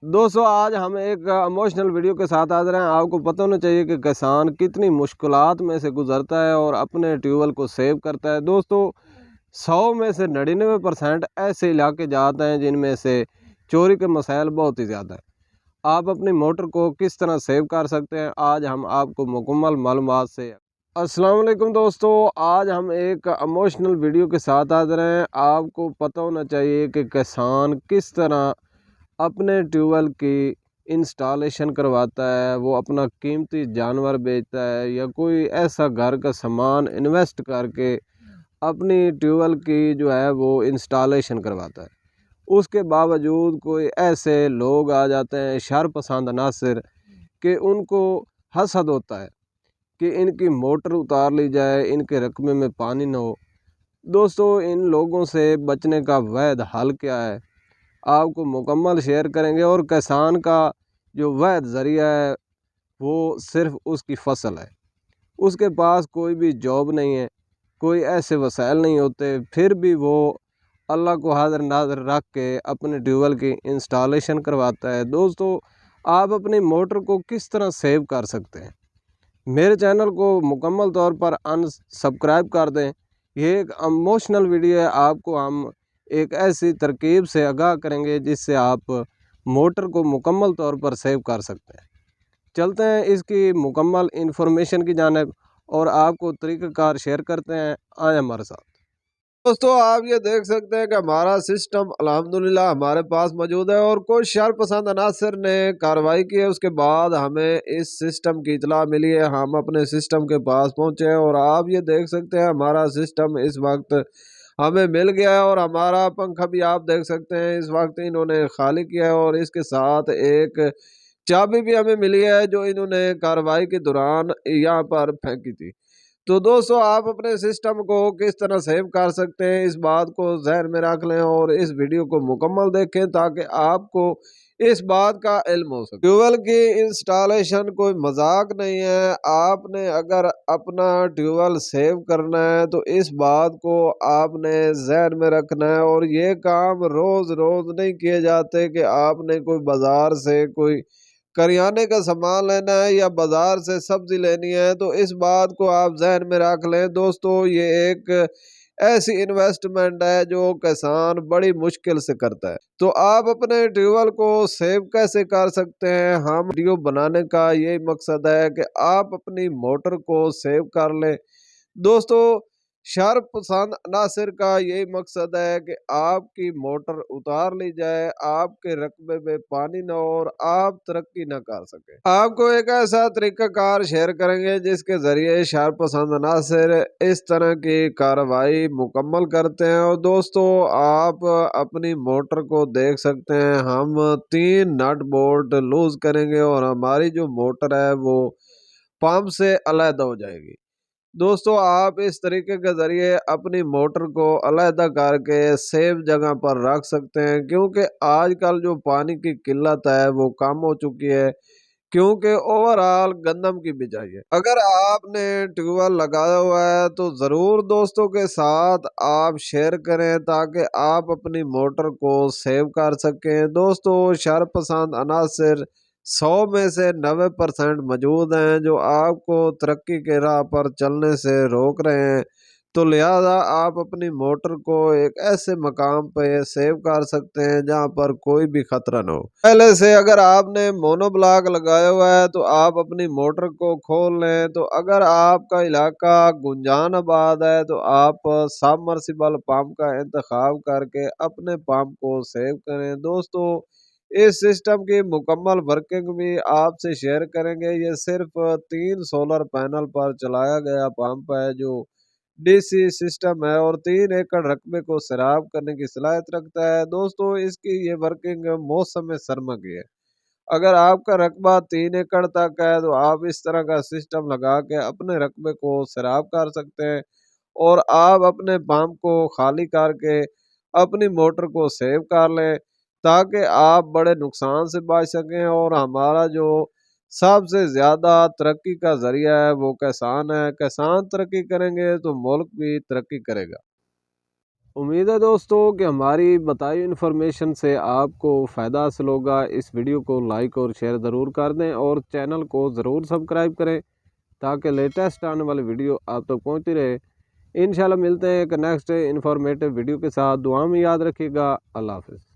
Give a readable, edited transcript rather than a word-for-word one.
दोस्तों आज हम एक इमोशनल वीडियो के साथ आ रहे हैं। आपको पता होना चाहिए कि किसान कितनी मुश्किलात में से गुजरता है और अपने ट्यूबवेल को सेव करता है। दोस्तों 100 में से 99% ऐसे इलाके जाते हैं जिनमें से चोरी के मसाइल बहुत ही ज़्यादा है। आप अपनी मोटर को किस तरह सेव कर सकते हैं, आज हम आपको मुकम्मल मालूमात से। अस्सलाम वालेकुम दोस्तों, आज हम एक इमोशनल वीडियो के साथ आ रहे हैं। आपको पता होना चाहिए कि किसान किस तरह अपने ट्यूबवेल की इंस्टॉलेशन करवाता है, वो अपना कीमती जानवर बेचता है या कोई ऐसा घर का सामान इन्वेस्ट करके अपनी ट्यूबवेल की जो है वो इंस्टॉलेशन करवाता है। उसके बावजूद कोई ऐसे लोग आ जाते हैं शर पसंद अनासर कि उनको हसद होता है कि इनकी मोटर उतार ली जाए, इनके रकबे में पानी न हो। दोस्तों इन लोगों से बचने का वैध हल क्या है, आपको मुकम्मल शेयर करेंगे। और किसान का जो वैध ज़रिया है वो सिर्फ उसकी फसल है। उसके पास कोई भी जॉब नहीं है, कोई ऐसे वसाइल नहीं होते, फिर भी वो अल्लाह को हाज़िर नाज़िर रख के अपने ट्यूबवेल की इंस्टॉलेशन करवाता है। दोस्तों आप अपनी मोटर को किस तरह सेव कर सकते हैं, मेरे चैनल को मुकम्मल तौर पर अनसब्सक्राइब कर दें। ये एक इमोशनल वीडियो है, आपको हम एक ऐसी तरकीब से आगाह करेंगे जिससे आप मोटर को मुकम्मल तौर पर सेव कर सकते हैं। चलते हैं इसकी मुकम्मल इन्फॉर्मेशन की जानिब और आपको तरीक़ाकार शेयर करते हैं। आए हमारे साथ। दोस्तों आप ये देख सकते हैं कि हमारा सिस्टम अल्हम्दुलिल्लाह हमारे पास मौजूद है और कोई शर पसंद अनासर ने कार्रवाई की है। उसके बाद हमें इस सिस्टम की इतला मिली है, हम अपने सिस्टम के पास पहुंचे हैं और आप ये देख सकते हैं हमारा सिस्टम इस वक्त हमें मिल गया है। और हमारा पंखा भी आप देख सकते हैं इस वक्त इन्होंने खाली किया है और इसके साथ एक चाबी भी हमें मिली है जो इन्होंने कार्रवाई के दौरान यहाँ पर फेंकी थी। तो दोस्तों आप अपने सिस्टम को किस तरह सेव कर सकते हैं इस बात को जहन में रख लें और इस वीडियो को मुकम्मल देखें ताकि आपको इस बात का इल्म हो सके। ट्यूबवेल की इंस्टॉलेशन कोई मजाक नहीं है। आपने अगर अपना ट्यूबवेल सेव करना है तो इस बात को आपने जहन में रखना है। और ये काम रोज रोज नहीं किए जाते कि आपने कोई बाजार से कोई करियाने का सामान लेना है या बाजार से सब्जी लेनी है, तो इस बात को आप जहन में रख लें। दोस्तों ये एक ऐसी इन्वेस्टमेंट है जो किसान बड़ी मुश्किल से करता है। तो आप अपने ट्यूबवेल को सेव कैसे कर सकते हैं, हम वीडियो बनाने का यही मकसद है कि आप अपनी मोटर को सेव कर लें। दोस्तों शर पसंद अनासर का यही मकसद है कि आपकी मोटर उतार ली जाए, आपके रकबे में पानी न हो और आप तरक्की न कर सके। आपको एक ऐसा तरीकाकार शेयर करेंगे जिसके जरिए शर पसंद अनासर इस तरह की कार्रवाई मुकम्मल करते हैं। और दोस्तों आप अपनी मोटर को देख सकते हैं, हम 3 नट बोल्ट लूज करेंगे और हमारी जो मोटर है वो पंप से अलग हो जाएगी। दोस्तों आप इस तरीके के ज़रिए अपनी मोटर को अलहदा करके सेफ जगह पर रख सकते हैं, क्योंकि आजकल जो पानी की किल्लत है वो कम हो चुकी है, क्योंकि ओवरऑल गंदम की बिजाई है। अगर आपने ट्यूबवेल लगाया हुआ है तो ज़रूर दोस्तों के साथ आप शेयर करें ताकि आप अपनी मोटर को सेव कर सकें। दोस्तों शर पसंद अनासर 100 में से 90% मौजूद हैं जो आपको तरक्की के राह पर चलने से रोक रहे हैं। तो लिहाजा आप अपनी मोटर को एक ऐसे मकाम पे सेव कर सकते हैं जहां पर कोई भी खतरा न हो। पहले से अगर आपने मोनोब्लॉक लगाया हुआ है तो आप अपनी मोटर को खोल लें। तो अगर आपका इलाका गुंजान आबाद है तो आप सबमर्सिबल पंप का इंतखाब करके अपने पंप को सेव करें। दोस्तों इस सिस्टम की मुकम्मल वर्किंग भी आपसे शेयर करेंगे। ये सिर्फ 3 सोलर पैनल पर चलाया गया पंप है जो डीसी सिस्टम है और 3 एकड़ रकबे को सैराब करने की सलाहियत रखता है। दोस्तों इसकी ये वर्किंग मौसम सरमा की है। अगर आपका रकबा 3 एकड़ तक है तो आप इस तरह का सिस्टम लगा के अपने रकबे को सैराब कर सकते हैं और आप अपने पंप को खाली करके अपनी मोटर को सेव कर लें ताकि आप बड़े नुकसान से बच सकें। और हमारा जो सबसे ज़्यादा तरक्की का ज़रिया है वो किसान है। किसान तरक्की करेंगे तो मुल्क भी तरक्की करेगा। امید ہے دوستوں کہ ہماری بتائی انفارمیشن سے آپ کو فائدہ حاصل ہوگا۔ اس ویڈیو کو لائک اور شیئر ضرور کر دیں اور چینل کو ضرور سبسکرائب کریں تاکہ لیٹسٹ آنے والی ویڈیو آپ تک پہنچتی رہے۔ انشاءاللہ ملتے ہیں ایک نیکسٹ انفارمیٹیو ویڈیو کے ساتھ۔ دعا میں یاد رکھیے گا۔ اللہ حافظ۔